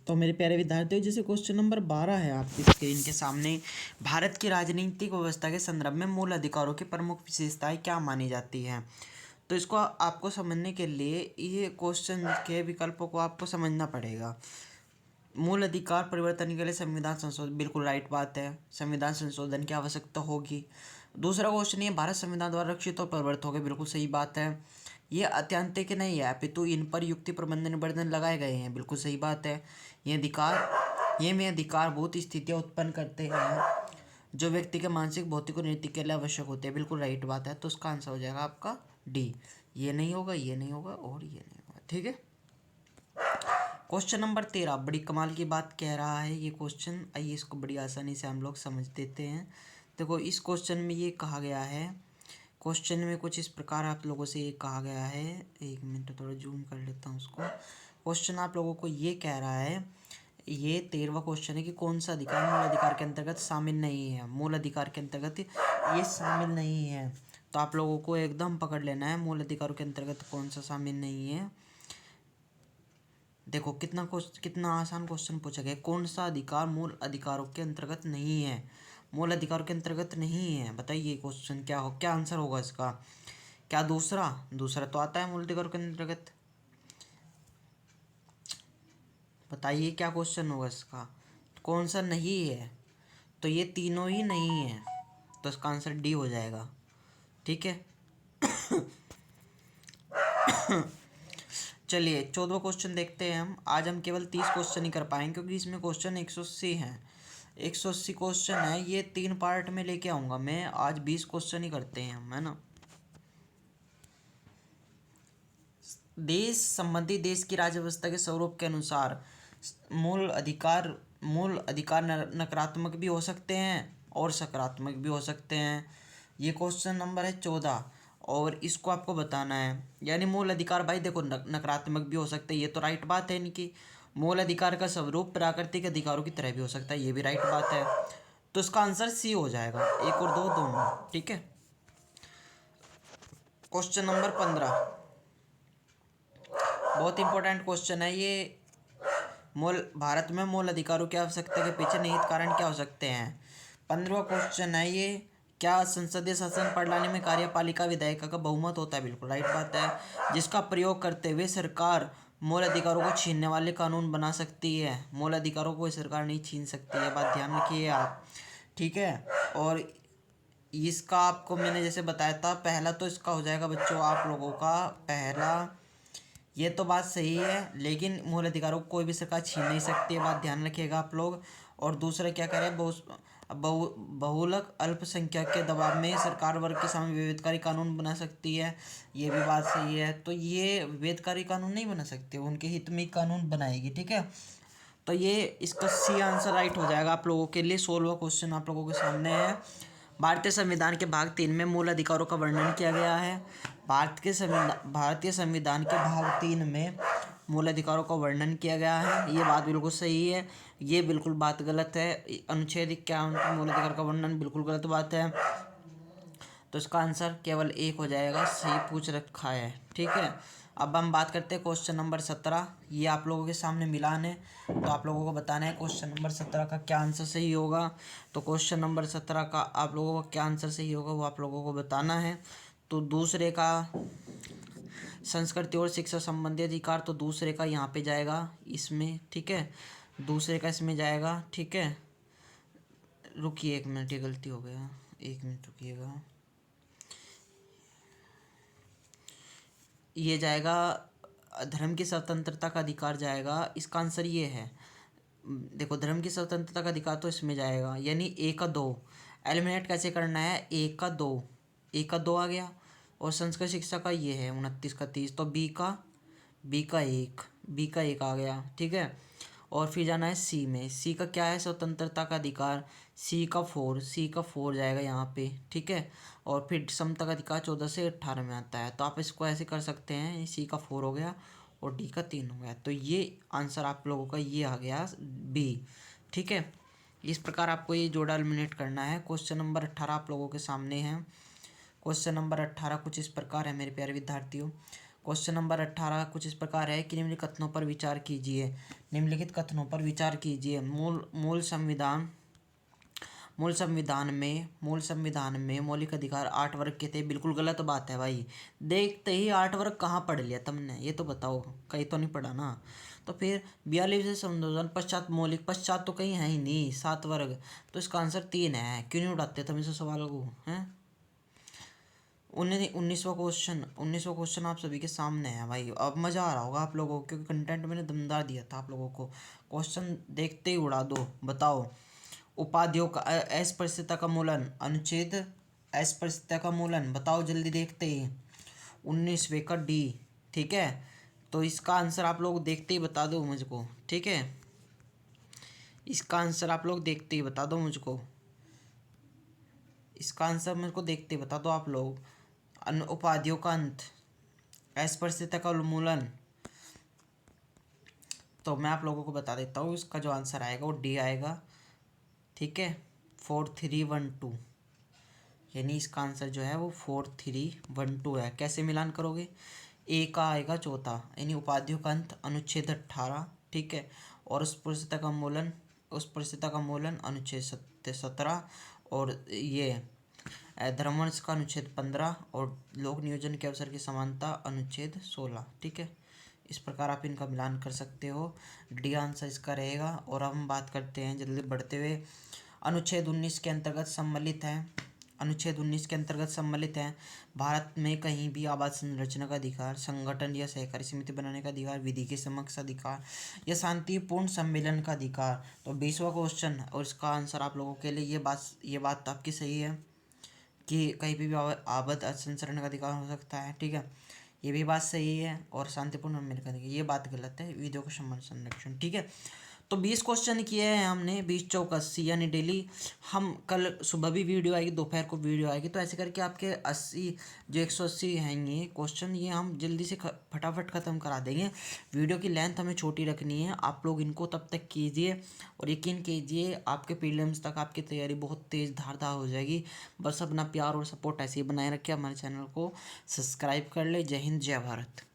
तो मेरे प्यारे विद्यार्थियों, जैसे क्वेश्चन नंबर 12 है आपकी स्क्रीन के सामने। भारत की राजनीतिक व्यवस्था के संदर्भ में मूल अधिकारों की प्रमुख विशेषताएं क्या मानी जाती हैं। तो इसको आपको समझने के लिए ये क्वेश्चन के विकल्पों को आपको समझना पड़ेगा। मूल अधिकार परिवर्तन के लिए संविधान संशोधन, बिल्कुल राइट बात है, संविधान संशोधन की आवश्यकता होगी। दूसरा क्वेश्चन ये भारत संविधान द्वारा रक्षित और प्रवर्तित होंगे, बिल्कुल सही बात है। ये अत्यंतिक नहीं है अपितु इन पर युक्ति प्रबंधन निबंधन लगाए गए हैं, बिल्कुल सही बात है। ये में अधिकार बहुत स्थितियाँ उत्पन्न करते हैं जो व्यक्ति के मानसिक, भौतिक और नैतिक के लिए आवश्यक होते हैं, बिल्कुल राइट बात है। तो उसका आंसर हो जाएगा आपका डी। ये नहीं होगा, ये नहीं होगा और ये नहीं होगा, ठीक है। क्वेश्चन नंबर 13 बड़ी कमाल की बात कह रहा है ये क्वेश्चन। आइए इसको बड़ी आसानी से हम लोग समझ देते हैं। देखो इस क्वेश्चन में ये कहा गया है, क्वेश्चन में कुछ इस प्रकार आप लोगों से ये कहा गया है। एक मिनट थोड़ा जूम कर लेता हूँ उसको। क्वेश्चन आप लोगों को ये कह रहा है, ये 13वां क्वेश्चन है कि कौन सा अधिकार मूल अधिकार के अंतर्गत शामिल नहीं है। मूल अधिकार के अंतर्गत ये शामिल नहीं है, तो आप लोगों को एकदम पकड़ लेना है मूल अधिकारों के अंतर्गत कौन सा शामिल नहीं है। देखो कितना आसान क्वेश्चन पूछा गया। कौन सा अधिकार मूल अधिकारों के अंतर्गत नहीं है, मूल अधिकारों के अंतर्गत नहीं है, बताइए क्वेश्चन क्या आंसर होगा इसका। क्या दूसरा तो आता है मूल अधिकारों के अंतर्गत। बताइए क्या क्वेश्चन होगा इसका, कौन सा नहीं है। तो ये तीनों ही नहीं है, तो इसका आंसर डी हो जाएगा, ठीक है। चलिए 14वां क्वेश्चन देखते हैं हम। आज हम केवल 30 क्वेश्चन ही कर पाएंगे क्योंकि इसमें क्वेश्चन 180 हैं। 180 क्वेश्चन है, ये 3 पार्ट में लेके आऊँगा मैं। आज 20 क्वेश्चन ही करते हैं हम, है ना। देश संबंधी देश की राज्य व्यवस्था के स्वरूप के अनुसार मूल अधिकार नकारात्मक भी हो सकते हैं और सकारात्मक भी हो सकते हैं। ये क्वेश्चन नंबर है 14 और इसको आपको बताना है। यानी मूल अधिकार भाई देखो नकारात्मक भी हो सकते हैं, ये तो राइट बात है इनकी। मूल अधिकार का स्वरूप प्राकृतिक अधिकारों की तरह भी हो सकता है, ये भी राइट बात है। तो इसका आंसर सी हो जाएगा, 1 और 2 दोनों, ठीक है। क्वेश्चन नंबर 15 बहुत इंपॉर्टेंट क्वेश्चन है ये। भारत में मूल अधिकारों की आवश्यकता के पीछे निहित कारण क्या हो सकते हैं। 15वां क्वेश्चन है ये। क्या संसदीय शासन प्रणाली में कार्यपालिका विधायिका का बहुमत होता है, बिल्कुल राइट बात है। जिसका प्रयोग करते हुए सरकार मूल अधिकारों को छीनने वाले कानून बना सकती है। मूल अधिकारों को सरकार नहीं छीन सकती है, बात ध्यान रखिए आप, ठीक है। और इसका आपको मैंने जैसे बताया था, पहला तो इसका हो जाएगा बच्चों आप लोगों का पहला, ये तो बात सही है, लेकिन मूल अधिकारों को कोई भी सरकार छीन नहीं सकती है, बात ध्यान रखिएगा आप लोग। और दूसरा क्या करें, बहुलक अल्पसंख्यक के दबाव में सरकार वर्ग के सामने विवेदकारी कानून बना सकती है, ये भी बात सही है। तो ये विवेदकारी कानून नहीं बना सकती, उनके हित में कानून बनाएगी, ठीक है। तो ये इसका सी आंसर राइट हो जाएगा आप लोगों के लिए। 16वां क्वेश्चन आप लोगों के सामने है। भारतीय संविधान के भाग 3 में मूल अधिकारों का वर्णन किया गया है। भारतीय संविधान के भाग 3 में मूल अधिकारों का वर्णन किया गया है, ये बात बिल्कुल सही है। ये बिल्कुल बात गलत है। अनुच्छेद 51 में मूल अधिकार का वर्णन बिल्कुल गलत बात है। तो इसका आंसर केवल 1 हो जाएगा, सही पूछ रखा है, ठीक है। अब हम बात करते हैं क्वेश्चन नंबर 17। ये आप लोगों के सामने मिलान है, तो आप लोगों को बताना है क्वेश्चन नंबर 17 का क्या आंसर सही होगा। तो क्वेश्चन नंबर 17 का आप लोगों का क्या आंसर सही होगा वो आप लोगों को बताना है। तो दूसरे का संस्कृति और शिक्षा संबंधी अधिकार, तो दूसरे का यहाँ पे जाएगा इसमें, ठीक है। दूसरे का इसमें जाएगा, ठीक है। रुकिए 1 मिनट, ये गलती हो गया, 1 मिनट रुकिएगा। ये जाएगा धर्म की स्वतंत्रता का अधिकार जाएगा, इसका आंसर ये है। देखो धर्म की स्वतंत्रता का अधिकार तो इसमें जाएगा, यानी 1 का 2 एलिमिनेट कैसे करना है। 1 का 2, 1 का 2 आ गया। और संस्कृत शिक्षा का ये है 29 का 30, तो बी का 1 आ गया, ठीक है। और फिर जाना है सी में। सी का क्या है, स्वतंत्रता का अधिकार, सी का 4 जाएगा यहाँ पे, ठीक है। और फिर समता का अधिकार 14 से 18 में आता है। तो आप इसको ऐसे कर सकते हैं, सी का 4 हो गया और डी का 3 हो गया। तो ये आंसर आप लोगों का ये आ गया बी, ठीक है। इस प्रकार आपको ये जोड़ा एलिमिनेट करना है। क्वेश्चन नंबर 18 आप लोगों के सामने है। क्वेश्चन नंबर 18 कुछ इस प्रकार है मेरे प्यारे विद्यार्थियों। क्वेश्चन नंबर 18 कुछ इस प्रकार है कि निम्नलिखित कथनों पर विचार कीजिए। निम्नलिखित कथनों पर विचार कीजिए। मूल संविधान में मौलिक अधिकार 8 वर्ग के थे। बिल्कुल गलत बात है भाई। देखते ही 8 वर्ग कहाँ पढ़ लिया तुमने, ये तो बताओ, कहीं तो नहीं पढ़ा ना। तो फिर 42वें संशोधन पश्चात तो कहीं है ही नहीं, 7 वर्ग। तो इसका आंसर 3 है। क्यों नहीं उठाते तुम इस सवाल को, हैं? 19वां क्वेश्चन आप सभी के सामने है भाई। अब मज़ा आ रहा होगा आप लोगों को, क्योंकि कंटेंट मैंने दमदार दिया था आप लोगों को। क्वेश्चन देखते ही उड़ा दो। बताओ, उपाधियों का अस्पृश्यता का मूलन, अनुच्छेद अस्पृश्यता का मूलन बताओ जल्दी, देखते ही। 19वें का डी। ठीक है, तो इसका आंसर आप लोग देखते ही बता दो मुझको, ठीक है। इसका आंसर आप लोग देखते ही बता दो मुझको। इसका आंसर मुझको देखते ही बता दो आप लोग। उपाधियों का अंत, अस्पृश्यता का उन्मूलन। तो मैं आप लोगों को बता देता हूँ, इसका जो आंसर आएगा वो डी आएगा। ठीक है, 4312, यानी इसका आंसर जो है वो 4312 है। कैसे मिलान करोगे? ए का आएगा चौथा, यानी उपाधियों का अंत अनुच्छेद 18, ठीक है। और उस परिस्थिति का मूलन अनुच्छेद 17, और ये धर्मवंश का अनुच्छेद 15, और लोक नियोजन के अवसर की समानता अनुच्छेद 16, ठीक है। इस प्रकार आप इनका मिलान कर सकते हो। डी आंसर इसका रहेगा। और अब हम बात करते हैं जल्दी बढ़ते हुए। अनुच्छेद 19 के अंतर्गत सम्मिलित है भारत में कहीं भी आवास संरचना का अधिकार, संगठन या सहकारी समिति बनाने का अधिकार, विधि के समक्ष अधिकार या शांतिपूर्ण सम्मेलन का अधिकार। तो 20वां क्वेश्चन, और इसका आंसर आप लोगों के लिए ये बात आपकी सही है कि कहीं भी आबद्ध संचरण का अधिकार हो सकता है, ठीक है। ये भी बात सही है। और शांतिपूर्ण सम्मेलन का अधिकार, ये बात गलत है। विधियों का संरक्षण, ठीक है। तो 20 क्वेश्चन किए हैं हमने, 20 चौक 80, यानी डेली हम कल सुबह भी वीडियो आएगी, दोपहर को वीडियो आएगी। तो ऐसे करके आपके 80 जो 180 हैं ये क्वेश्चन, ये हम जल्दी से फटाफट ख़त्म करा देंगे। वीडियो की लेंथ हमें छोटी रखनी है। आप लोग इनको तब तक कीजिए, और यकीन कीजिए आपके प्रीलिम्स तक आपकी तैयारी बहुत तेज़ धारदार हो जाएगी। बस अपना प्यार और सपोर्ट ऐसे ही बनाए रखिए। हमारे चैनल को सब्सक्राइब कर ले। जय हिंद, जय भारत।